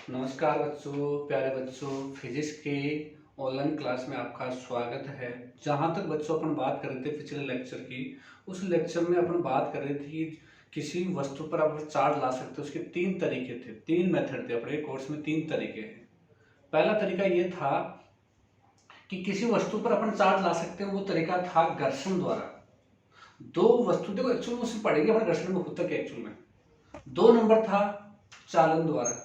नमस्कार बच्चों, प्यारे बच्चों। फिजिक्स के ऑनलाइन क्लास में आपका स्वागत है। जहाँ तक बच्चों अपन बात कर रहे थे पिछले लेक्चर की, उस लेक्चर में अपन बात कर रहे थे कि किसी वस्तु पर आप चार्ज ला सकते हो। उसके तीन तरीके थे, तीन मेथड थे। अपने कोर्स में तीन तरीके हैं। पहला तरीका ये था कि किसी वस्तु पर अपन चार्ज ला सकते हैं, वो तरीका था घर्षण द्वारा। दो वस्तु, देखो एक्चुअल में उससे पढ़ेंगे अपन घर्षण में होता क्या एक्चुअल में। दो नंबर था चालन द्वारा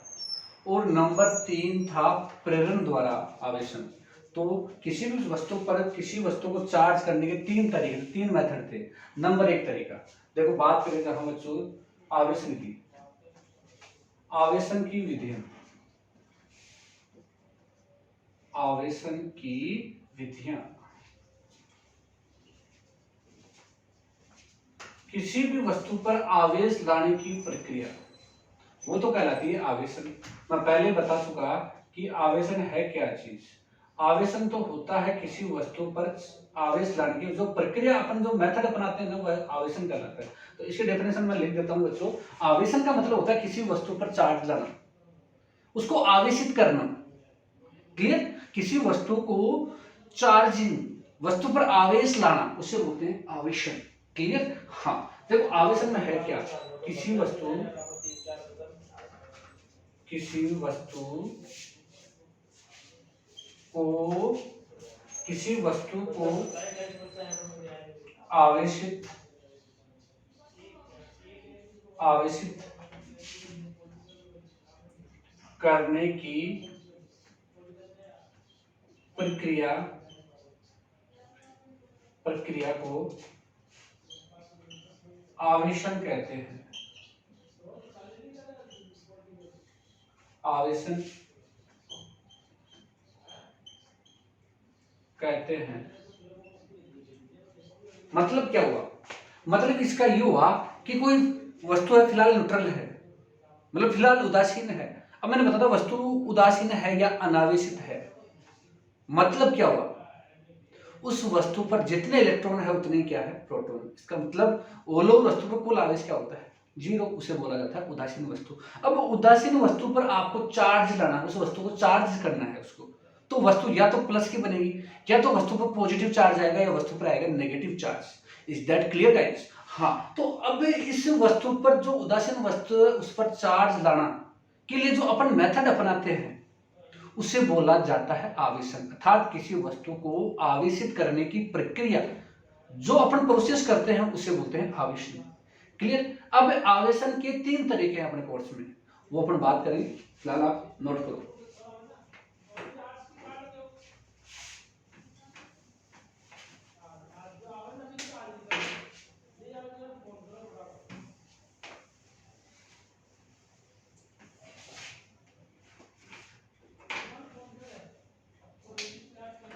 और नंबर तीन था प्रेरण द्वारा आवेशन। तो किसी भी वस्तु पर किसी वस्तु को चार्ज करने के तीन तरीके, तीन मेथड थे। नंबर एक तरीका, देखो बात करें जहां बच्चों आवेशन की, आवेशन की विधियां, आवेशन की विधियां किसी भी वस्तु पर आवेश लाने की प्रक्रिया, वो तो कहलाती है आवेशन। मैं पहले बता चुका कि आवेशन है क्या चीज। आवेशन तो होता है किसी वस्तु पर आवेश लाने की जो प्रक्रिया, अपन जो मेथड अपनाते हैं ना, वह आवेशन कहलाता है। तो इसकी डेफिनेशन मैं लिख देता हूं बच्चों। आवेशन का मतलब होता है किसी वस्तु पर चार्ज लाना, उसको आवेशित करना। क्लियर? किसी वस्तु को चार्जिंग, वस्तु पर आवेश लाना, उसे बोलते हैं आवेशन। क्लियर? हाँ, देखो आवेशन में है क्या, किसी वस्तु को किसी वस्तु को आवेशित आवेशित करने की प्रक्रिया को आवेशन कहते हैं। आवेशन कहते हैं। मतलब क्या हुआ, मतलब इसका ये हुआ कि कोई वस्तु है, फिलहाल न्यूट्रल है, मतलब फिलहाल उदासीन है। अब मैंने बताया वस्तु उदासीन है या अनावेशित है, मतलब क्या हुआ, उस वस्तु पर जितने इलेक्ट्रॉन है उतने क्या है, प्रोटॉन। इसका मतलब ओलो वस्तु पर कुल आवेश क्या होता है, जीरो, उसे बोला जाता है उदासीन वस्तु। अब उदासीन वस्तु पर आपको चार्ज लाना, उस वस्तु को चार्ज करना है उसको, तो वस्तु या तो प्लस की बनेगी, या तो वस्तु पर पॉजिटिव चार्ज आएगा, या वस्तु पर आएगा negative charge. Is that clear guys? हाँ, तो अब इस वस्तु पर जो उदासीन वस्तु है उस पर चार्ज लाना के लिए जो अपन मेथड अपनाते हैं उसे बोला जाता है आवेशन। अर्थात किसी वस्तु को आवेशित करने की प्रक्रिया जो अपन प्रोसेस करते हैं उसे बोलते हैं आवेशन। क्लियर? अब आवेशन के तीन तरीके हैं अपने कोर्स में, वो अपन बात करेंगे। फिलहाल आप नोट करो।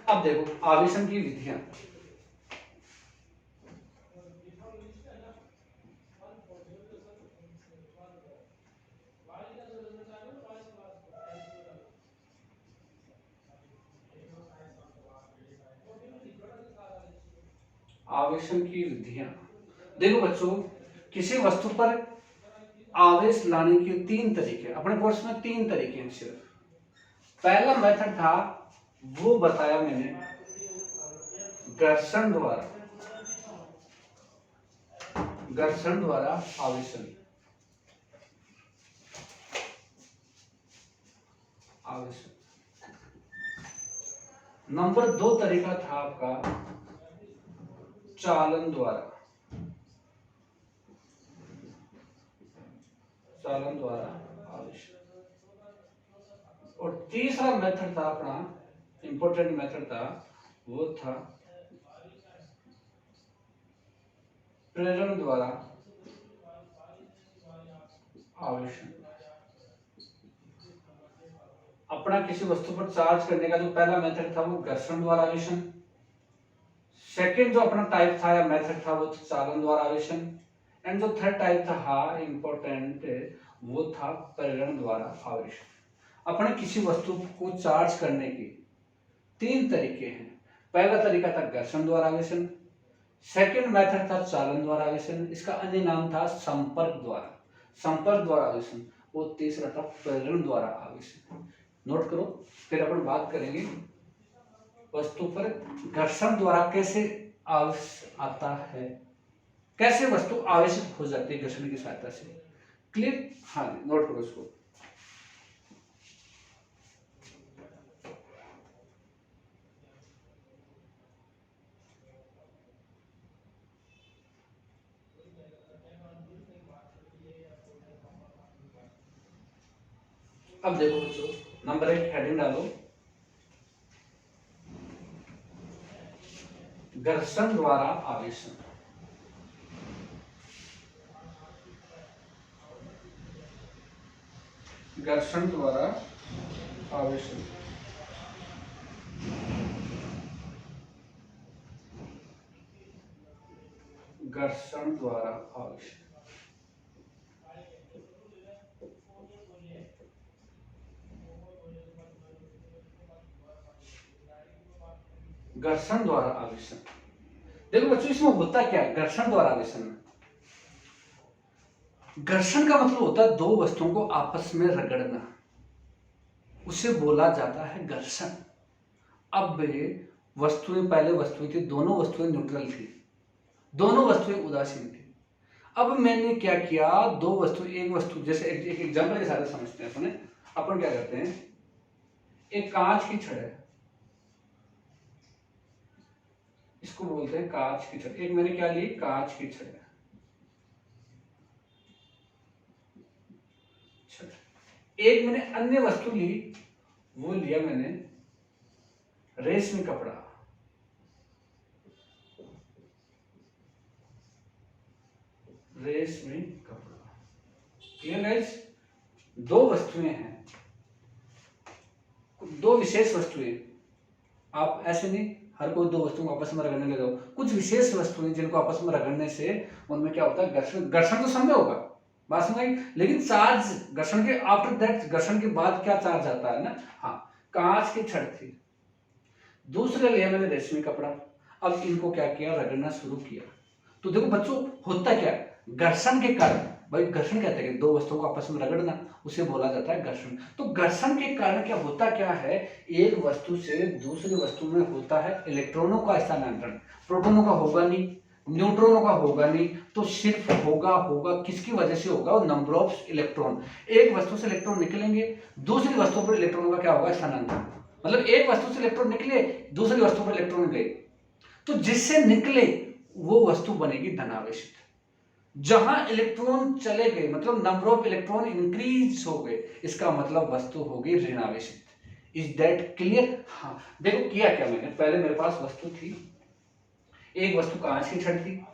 अब देखो आवेशन की विधियां, आवेशन की विधियां देखो बच्चों, किसी वस्तु पर आवेश लाने के तीन तरीके अपने कोर्स में, तीन तरीके हैं सिर्फ। पहला मेथड था वो बताया मैंने, घर्षण द्वारा, घर्षण द्वारा आवेशन, आवेशन। नंबर दो तरीका था आपका चालन द्वारा, चालन द्वारा आवेशन। और तीसरा मेथड था अपना, इंपॉर्टेंट मेथड था, वो था प्रेरण द्वारा आवेशन। अपना किसी वस्तु पर चार्ज करने का जो पहला मेथड था वो घर्षण द्वारा आवेशन। सेकंड जो अपना टाइप था या मेथड था वो था चालन द्वारा आवेशन। एंड जो थर्ड टाइप था इंपॉर्टेंट, वो था प्रेरण द्वारा आवेशन। अपने किसी वस्तु को चार्ज करने के तीन तरीके हैं। पहला तरीका था घर्षण द्वारा आवेशन, सेकंड मेथड था चालन द्वारा आवेशन, इसका अन्य नाम था संपर्क द्वारा, संपर्क द्वारा आवेशन। और तीसरा था प्रेरण द्वारा आवेशित। नोट करो, फिर अपन बात करेंगे वस्तु पर घर्षण द्वारा कैसे आवेश आता है, कैसे वस्तु आवेशित हो जाती है घर्षण की सहायता से। क्लियर? हाँ, नोट करो इसको। अब देखो बच्चों, नंबर 1 हेडिंग डालो, घर्षण द्वारा आवेशन। घर्षण द्वारा आवेशन। घर्षण द्वारा आवेशन। घर्षण द्वारा आवेशन। देखो बच्चों, इसमें होता क्या है घर्षण द्वारा आवेशन में? घर्षण का मतलब होता है दो वस्तुओं को आपस में रगड़ना, उसे बोला जाता है घर्षण। अब वस्तुएं, पहले वस्तुएं थी, दोनों वस्तुएं न्यूट्रल थी, दोनों वस्तुएं उदासीन थी। अब मैंने क्या किया, दो वस्तु, एक वस्तु, जैसे एक एग्जांपल के साथ समझते हैं अपन क्या करते हैं, एक कांच की छड़ है, इसको बोलते हैं कांच की छड़। एक मैंने क्या ली, कांच की छड़। एक मैंने अन्य वस्तु ली, वो लिया मैंने रेशमी कपड़ा। रेशमी कपड़ा। Clear guys? दो वस्तुएं हैं, दो विशेष वस्तुएं। आप ऐसे नहीं हर कोई दो वस्तुओं को आपस में रगड़ने लगे हो, कुछ विशेष वस्तुएं जिनको आपस में रगड़ने से उनमें क्या होता है, घर्षण। घर्षण तो समझे होगा, बात समझ आई? लेकिन चार्ज घर्षण के आफ्टर दैट, घर्षण के बाद क्या चार्ज आता है ना। हाँ, कांच की छड़ थी, दूसरे लिया मैंने रेशमी कपड़ा। अब इनको क्या किया, रगड़ना शुरू किया। तो देखो बच्चों, होता क्या है, घर्षण के कारण, भाई घर्षण कहते हैं कि दो वस्तुओं को आपस में रगड़ना, उसे बोला जाता है घर्षण। तो घर्षण के कारण क्या होता क्या है, एक वस्तु से दूसरी वस्तु में होता है इलेक्ट्रॉनों का स्थानांतरण। प्रोटोनों का होगा नहीं, न्यूट्रॉनों का होगा नहीं, तो सिर्फ होगा किसकी वजह से होगा, नंबर ऑफ इलेक्ट्रॉन। एक वस्तु से इलेक्ट्रॉन निकलेंगे, दूसरी वस्तु पर इलेक्ट्रॉनों का क्या होगा, स्थानांतरण। मतलब एक वस्तु से इलेक्ट्रॉन निकले, दूसरी वस्तु पर इलेक्ट्रॉन गए, तो जिससे निकले वो वस्तु बनेगी धनावेशित। जहां इलेक्ट्रॉन चले गए मतलब नंबर ऑफ इलेक्ट्रॉन इंक्रीज हो गए, इसका मतलब वस्तु होगी ऋणावेशित। Is that clear? हाँ, देखो किया क्या मैंने, पहले मेरे पास वस्तु थी, एक वस्तु कांच की छड़ थी,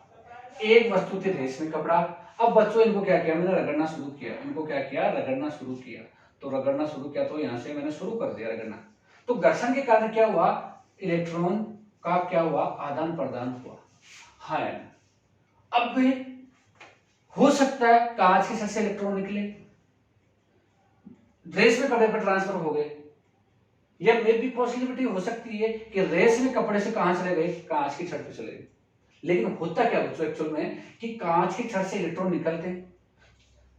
एक वस्तु थी रेशमी कपड़ा। अब बच्चों इनको क्या किया, मैंने रगड़ना शुरू किया। इनको क्या किया, रगड़ना शुरू किया। तो रगड़ना शुरू किया तो यहां से मैंने शुरू कर दिया रगड़ना। तो घर्षण के कारण क्या हुआ, इलेक्ट्रॉन का क्या हुआ, आदान प्रदान हुआ। हाँ, अब भी हो सकता है कांच की छड़ से इलेक्ट्रॉन निकले, रेशमी कपड़े पर ट्रांसफर हो गए, या मे भी पॉसिबिलिटी हो सकती है कि रेशमी कपड़े से कहां चले गए, कांच की छड़ पे चले गए। लेकिन होता क्या बच्चों एक्चुअल में, कि कांच की छड़ से इलेक्ट्रॉन निकलते हैं,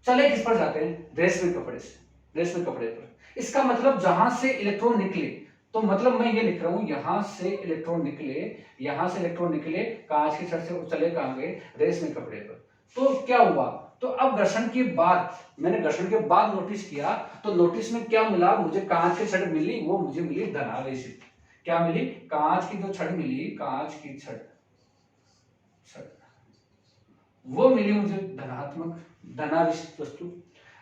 चले किस पर जाते हैं, रेशमी कपड़े से, रेशमी कपड़े पर। इसका मतलब जहां से इलेक्ट्रॉन निकले, तो मतलब मैं ये लिख रहा हूं, यहां से इलेक्ट्रॉन निकले, यहां से इलेक्ट्रॉन निकले, कांच की छड़ से चले कहां गए, रेशमी कपड़े पर। तो क्या हुआ, तो अब घर्षण के बाद, मैंने घर्षण के बाद नोटिस किया, तो नोटिस में क्या मिला मुझे, कांच की छड़ मिली, वो मुझे मिली धनावेशित। क्या मिली, कांच की जो छड़ मिली, कांच की छड़ वो मिली मुझे धनात्मक, धनावेशित वस्तु।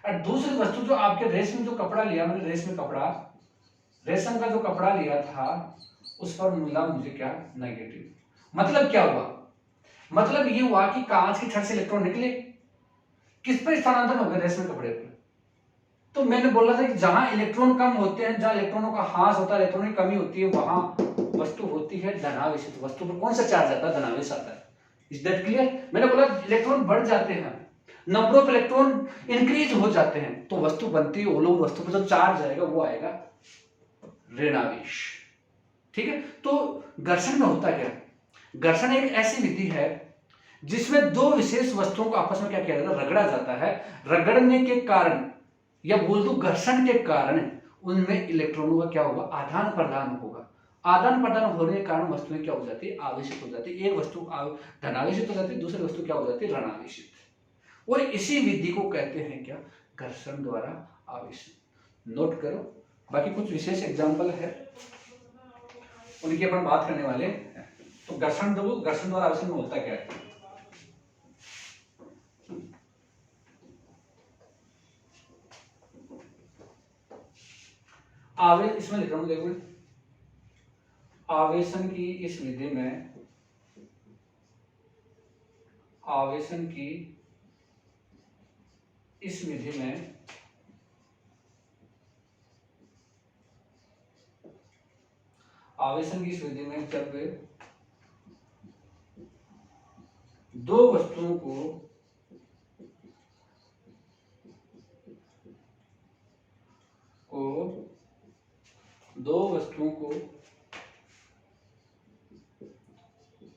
और दूसरी वस्तु जो आपके रेशमी जो कपड़ा लिया मैंने, रेशमी कपड़ा, रेशम का जो कपड़ा लिया था, उस पर मिला मुझे क्या, नेगेटिव। मतलब क्या हुआ, मतलब ये हुआ कि कांच की छड़ से इलेक्ट्रॉन निकले, किस पर स्थानांतरण हो गया, रेशमी कपड़े पर। तो मैंने बोला था कि जहां इलेक्ट्रॉन कम होते हैं, जहां इलेक्ट्रॉनों का ह्रास होता है, इलेक्ट्रॉन की कमी होती है, वहां वस्तु होती है धनावेशित। वस्तु पर कौन सा चार्ज आता है, धनावेश आता है। Is that clear? मैंने बोला इलेक्ट्रॉन बढ़ जाते हैं, नंबर ऑफ इलेक्ट्रॉन इंक्रीज हो जाते हैं, तो वस्तु बनती है, वो लोग वस्तु पर जो चार्ज आएगा वो आएगा ऋणावेश। ठीक है? तो घर्षण में होता क्या, घर्षण एक ऐसी विधि है जिसमें दो विशेष वस्तुओं को आपस में क्या किया जाता है, रगड़ा जाता है। रगड़ने के कारण या बोल दो घर्षण के कारण उनमें इलेक्ट्रॉनों का क्या होगा, आदान प्रदान होगा। आदान प्रदान होने के कारण वस्तुएं क्या हो जाती है, आवेशित हो जाती है। एक वस्तु धनावेशित हो जाती है, दूसरी वस्तु क्या हो जाती है, ऋणावेशित। और इसी विधि को कहते हैं क्या, घर्षण द्वारा आवेशन। नोट करो, बाकी कुछ विशेष एग्जाम्पल है उनकी अपन बात करने वाले हैं। तो घर्षण द्वारा आवेशन में होता क्या है, आवेश इसमें लिख रहा हूं, देखो आवेशन की इस विधि में, आवेशन की इस विधि में आवेशन की इस विधि में जब दो वस्तुओं को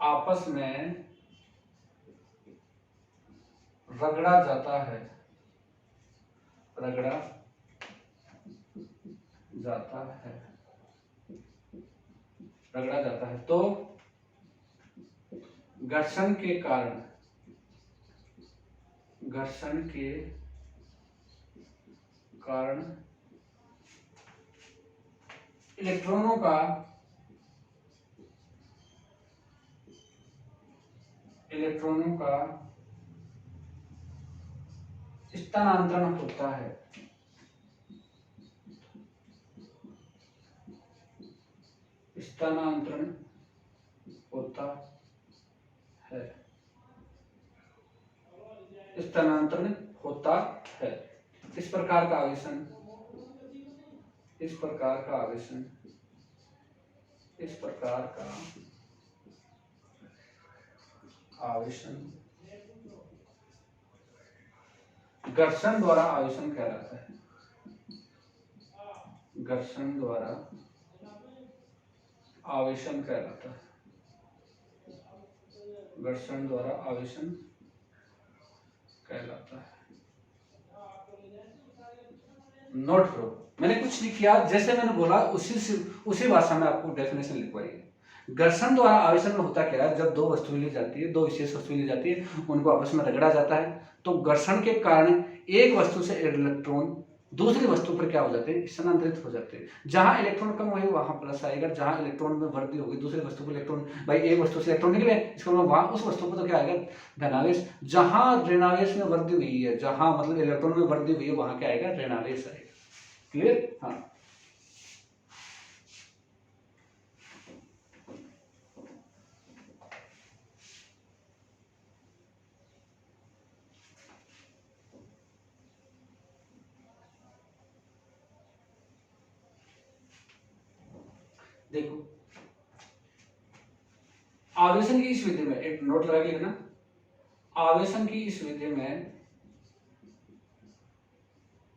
आपस में रगड़ा जाता है, रगड़ा जाता है तो घर्षण के कारण इलेक्ट्रॉनों का स्थानांतरण होता है। स्थानांतरण होता है, स्थानांतरण होता है। इस प्रकार का आवेशन, इस प्रकार का आवेशन घर्षण द्वारा आवेशन कहलाता है। घर्षण द्वारा आवेशन कहलाता है। घर्षण द्वारा आवेशन कहलाता है। नोट करो, मैंने कुछ नहीं किया, जैसे मैंने बोला उसी भाषा में आपको डेफिनेशन लिखवाई है। घर्षण द्वारा आवेशन में होता क्या है, जब दो वस्तुएं ली जाती है, दो विशेष वस्तुएं ली जाती है, उनको आपस में रगड़ा जाता है, तो घर्षण के कारण एक वस्तु से इलेक्ट्रॉन दूसरी वस्तु पर क्या हो जाते हैं, स्थानांतरित हो जाते हैं। जहां इलेक्ट्रॉन कम होगी वहां प्लस आएगा, जहां इलेक्ट्रॉन में वृद्धि होगी दूसरी वस्तु पर इलेक्ट्रॉन, भाई एक वस्तु से इलेक्ट्रॉन निकले, इसका मतलब वहां उस वस्तु पर तो क्या आएगा, धनावेश। जहां ऋणावेश में वृद्धि हुई है, जहां मतलब इलेक्ट्रॉन में वृद्धि हुई है, वहां क्या आएगा, ऋणावेश आएगा। क्लियर? हाँ, देखो आवेशन की इस विधि में एक नोट लगा के लिखना, आवेशन की इस विधि में,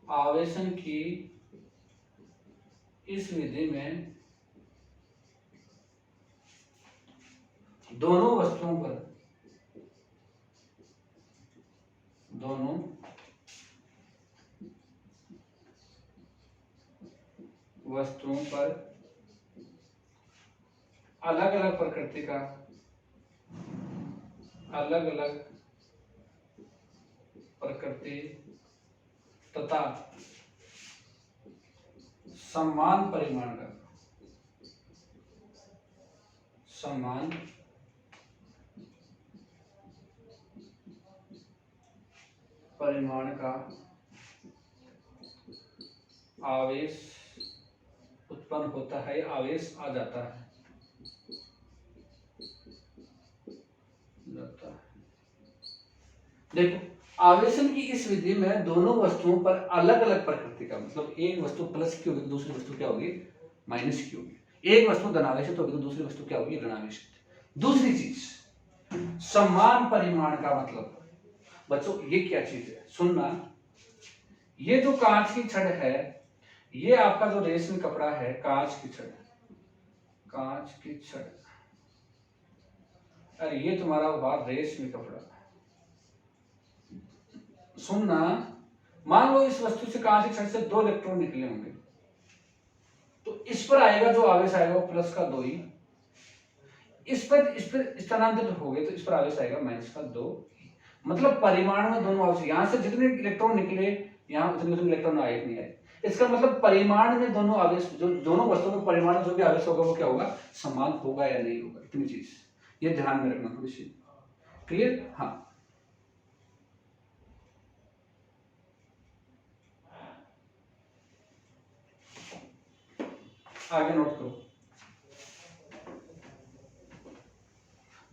आवेशन की इस विधि में दोनों वस्तुओं पर अलग अलग प्रकृति का, अलग अलग प्रकृति तथा समान परिमाण का, समान परिमाण का आवेश उत्पन्न होता है, आवेश आ जाता है। देखो आवेशन की इस विधि में दोनों वस्तुओं पर अलग अलग प्रकृति का, मतलब एक वस्तु प्लस की होगी तो दूसरी वस्तु क्या होगी, माइनस की होगी। एक वस्तु धनावेशित होगी तो दूसरी वस्तु क्या होगी, ऋणावेशित। दूसरी चीज समान परिमाण का, मतलब बच्चों ये क्या चीज है, सुनना, ये जो कांच की छड़ है, ये आपका जो रेशमी कपड़ा है, कांच की छड़, कांच की छड़, अरे ये तुम्हारा हुआ रेशमी कपड़ा। सुनना, मान लो इस वस्तु से कांच के छड़ से 2 इलेक्ट्रॉन निकले होंगे, तो इस पर आएगा जो आवेश आएगा वो प्लस का 2 ही, इस पर स्थानांतरित हो गए तो इस पर आवेश आएगा माइनस का 2। मतलब परिमाण में दोनों आवेश, यहां से जितने इलेक्ट्रॉन निकले यहाँ उतने इलेक्ट्रॉन आए नहीं आए, इसका मतलब परिमाण में दोनों आवेश, जो दोनों वस्तुओं में परिमाण में जो भी आवेश होगा वो क्या होगा, समान होगा या नहीं होगा, इतनी चीज ये ध्यान में रखना थोड़ी सी। क्लियर? हाँ, आगे नोट करो।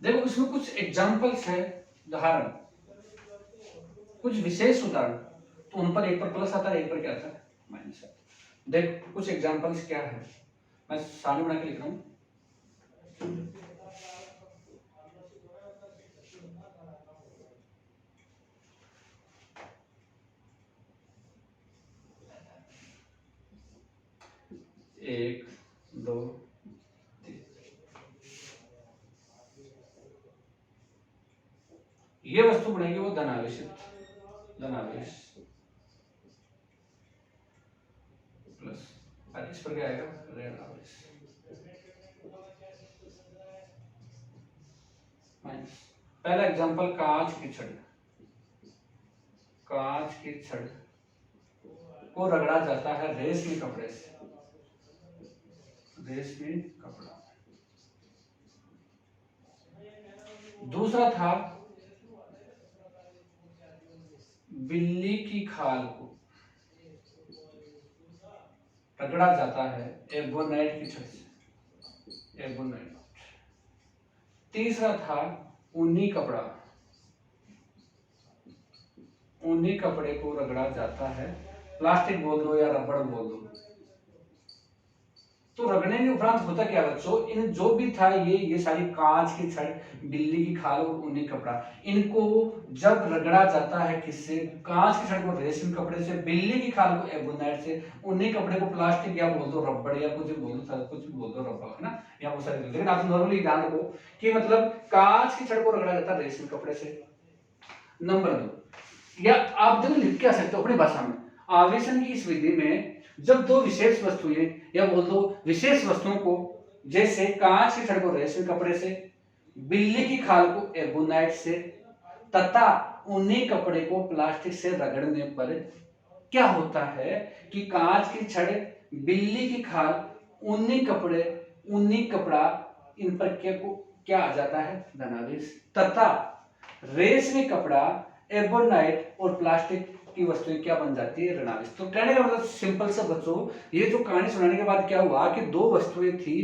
देखो इसमें कुछ एग्जांपल्स है, उदाहरण, कुछ विशेष उदाहरण, तो उन पर एक पर प्लस आता है, एक पर क्या आता है, माइनस आता है। देख कुछ एग्जांपल्स क्या है, मैं सामने बना के लिख रहा हूं। एक, दो, तीन, ये वस्तु बनेगी वो धनावेशित, धनावेश प्लस, और इस पर क्या आएगा, ऋण आवेश माइनस। पहला एग्जांपल, कांच की छड़, कांच की छड़ को रगड़ा जाता है रेशमी कपड़े से, रेशमी कपड़ा। दूसरा था, बिल्ली की खाल को रगड़ा जाता है एबोनाइट की छड़ से, एबोनाइट। तीसरा था, ऊनी कपड़ा, ऊनी कपड़े को रगड़ा जाता है, प्लास्टिक बोल दो या रबड़ बोल दो। तो रगड़ने के उपरांत होता क्या बच्चों, इन जो भी था ये सारी कांच की छड़, बिल्ली की खाल और ऊनी कपड़ा, इनको जब रगड़ा जाता है किससे, कांच की छड़ को रेशमी कपड़े से, बिल्ली की खाल को एबोनाइट से, ऊनी कपड़े को प्लास्टिक या बोल दो रबड़ या कुछ बोल दो, कुछ बोल दो रबड़, है ना, या वो सारी। लेकिन आप नॉर्मली ध्यान रखो कि मतलब कांच की छड़ को रगड़ा जाता है रेशमी कपड़े से। नंबर 2, या आप देखो लिख के आ सकते हो अपनी भाषा में, आवेशन की इस विधि में जब दो विशेष वस्तुएं या बोल दो विशेष वस्तुओं को, जैसे कांच की छड़ को रेशमी कपड़े से, बिल्ली की खाल को एबोनाइट से तथा ऊनी कपड़े को प्लास्टिक से रगड़ने पर क्या होता है कि कांच की छड़, बिल्ली की खाल, ऊनी कपड़े, ऊनी कपड़ा, इन पर क्या आ जाता है, धनावेश, तथा रेशमी कपड़ा, एबोनाइट और प्लास्टिक की वस्तुएं क्या बन जाती है, ऋणावेश। तो कहने का मतलब सिंपल सा बच्चों, ये जो कहानी सुनाने के बाद क्या हुआ कि दो वस्तुएं थी,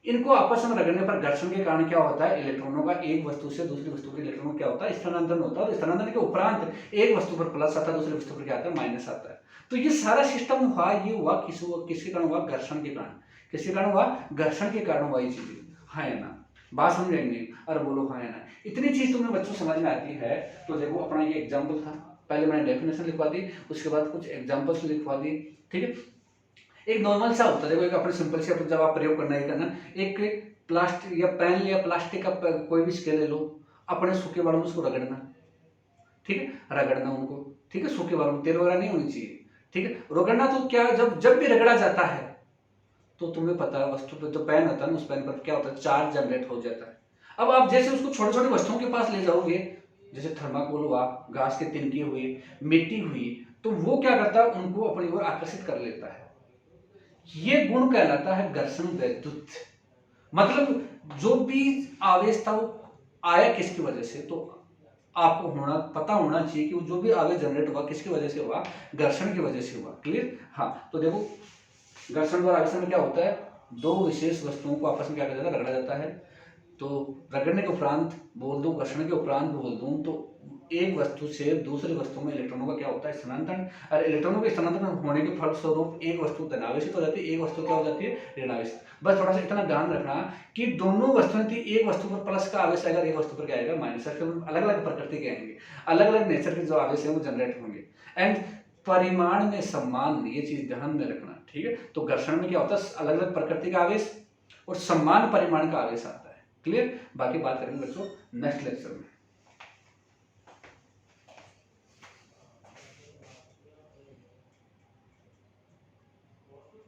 इनको आपस में रगड़ने पर घर्षण के कारण क्या होता है, इलेक्ट्रॉनों का एक वस्तु से दूसरी वस्तु के इलेक्ट्रॉनों क्या होता है, स्थानांतरण होता है, और स्थानांतरण के उपरांत एक वस्तु पर प्लस आता है, दूसरी वस्तु पर क्या आता है, माइनस आता है। तो ये सारा सिस्टम हुआ, ये हुआ किसके कारण हुआ, घर्षण के कारण। किसके कारण हुआ, घर्षण के कारण हुआ ये चीजें। हाँ या ना, बात समझ आएंगे, अरे बोलो हाँ या ना। इतनी चीज तुम्हें बच्चों समझ में आती है तो देखो, अपना ये एग्जाम्पल था, पहले मैंने डेफिनेशन लिखवा दी, उसके बाद कुछ एग्जांपल्स लिखवा दी, ठीक है। एक नॉर्मल सा होता है, देखो एक अपने सिंपल से जब आप प्रयोग करना ही करना, एक प्लास्टिक या पेन या प्लास्टिक का कोई भी स्केल ले लो, अपने सूखे बालों में उसको रगड़ना, ठीक है, रगड़ना उनको, ठीक है, सूखे बालों में, तेल वगैरह नहीं होनी चाहिए, ठीक है, रगड़ना। तो क्या, जब भी रगड़ा जाता है तो तुम्हें पता है वस्तु पर जो पेन होता है ना, उस पेन पर क्या होता है, चार्ज जनरेट हो जाता है। अब आप जैसे उसको छोटे छोटे वस्तुओं के पास ले जाओगे, जैसे थर्माकोल हुआ, घास के तिनके हुए, मिट्टी हुई, तो वो क्या करता है, उनको अपनी ओर आकर्षित कर लेता है। ये गुण कहलाता है घर्षण वैद्युत। मतलब जो भी आवेश था वो आया किसकी वजह से, तो आपको पता होना चाहिए कि वो जो भी आवेश जनरेट हुआ किसकी वजह से हुआ, घर्षण की वजह से हुआ। क्लियर? हाँ, तो देखो घर्षण और आवेशन में क्या होता है, दो विशेष वस्तुओं को आपस में क्या किया जाता है, रगड़ा जाता है। तो रगड़ने के उपरांत बोल दूं, घर्षण के उपरांत बोल दूं, तो एक वस्तु से दूसरी वस्तु में इलेक्ट्रॉनों का क्या होता है, स्थानांतरण। और इलेक्ट्रॉनों के स्थानांतरण होने के फलस्वरूप एक वस्तु धनावेशित हो जाती है, एक वस्तु क्या हो जाती है, ऋणावेशित। बस थोड़ा सा इतना ध्यान रखना कि दोनों वस्तुएं थी, एक वस्तु पर प्लस का आवेश आएगा, एक वस्तु पर क्या आएगा, माइनस। अलग अलग प्रकृति के आएंगे, अलग अलग नेचर के जो आवेश है वो जनरेट होंगे, एंड परिमाण में समान, ये चीज ध्यान में रखना, ठीक है। तो घर्षण में क्या होता है, अलग अलग प्रकृति का आवेश और समान परिमाण का आवेश आता है। क्लियर? बाकी बात करेंगे बच्चों नेक्स्ट लेक्चर में।